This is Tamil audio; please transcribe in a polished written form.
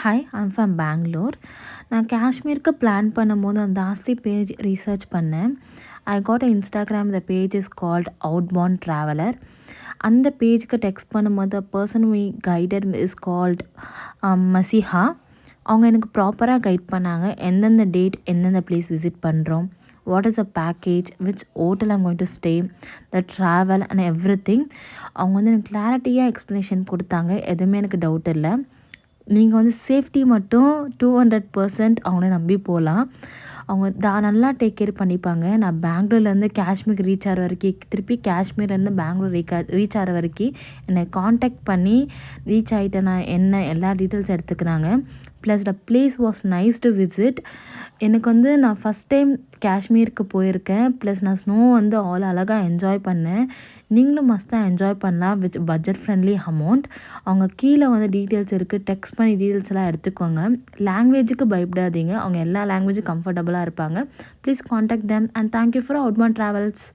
Hi, I'm from Bangalore. நான் காஷ்மீருக்கு பிளான் பண்ணும்போது அந்த தாஸ்தி பேஜ் ரீசர்ச் பண்ணேன். I got a Instagram. The page is called outbound traveller. அந்த பேஜுக்கு டெக்ஸ்ட் பண்ணும்போது person we guided is called Masiha. அவங்க எனக்கு ப்ராப்பராக கைட் பண்ணாங்க. எந்தெந்த டேட் எந்தெந்த பிளேஸ் விசிட் பண்ணுறோம், what is a package, which hotel I'm going to stay, the travel and everything. அவங்க வந்து எனக்கு கிளாரிட்டியாக எக்ஸ்ப்ளனேஷன் கொடுத்தாங்க. எதுவுமே எனக்கு டவுட் இல்லை. நீங்கள் வந்து சேஃப்டி மட்டும் 200% அவங்கள நம்பி போகலாம். அவங்க நல்லா டேக் கேர் பண்ணிப்பாங்க. நான் பெங்களூர்லேருந்து காஷ்மீர் ரீச் ஆகிற வரைக்கும், திருப்பி காஷ்மீர்லேருந்து பெங்களூர் ரீச் ஆகிற வரைக்கும் என்னை காண்டாக்ட் பண்ணி ரீச் ஆகிட்டேன் நான் என்ன எல்லா டீட்டெயில்ஸ் எடுத்துக்கிறாங்க. Plus the place was nice to visit. எனக்கு வந்து நான் ஃபஸ்ட் டைம் காஷ்மீருக்கு போயிருக்கேன். ப்ளஸ் நான் ஸ்னோ வந்து அழகாக என்ஜாய் பண்ணேன். நீங்களும் மஸ்ட்டாக என்ஜாய் பண்ணலாம் வித் பட்ஜெட் ஃப்ரெண்ட்லி அமௌண்ட். அவங்க கீழே வந்து டீட்டெயில்ஸ் இருக்குது, டெக்ஸ்ட் பண்ணி டீட்டெயில்ஸ் எல்லாம் எடுத்துக்கோங்க. லாங்குவேஜுக்கு பயப்படாதீங்க, அவங்க எல்லா லாங்குவேஜும் கம்ஃபர்டபுளாக இருப்பாங்க. Please contact them and thank you for outbound travels.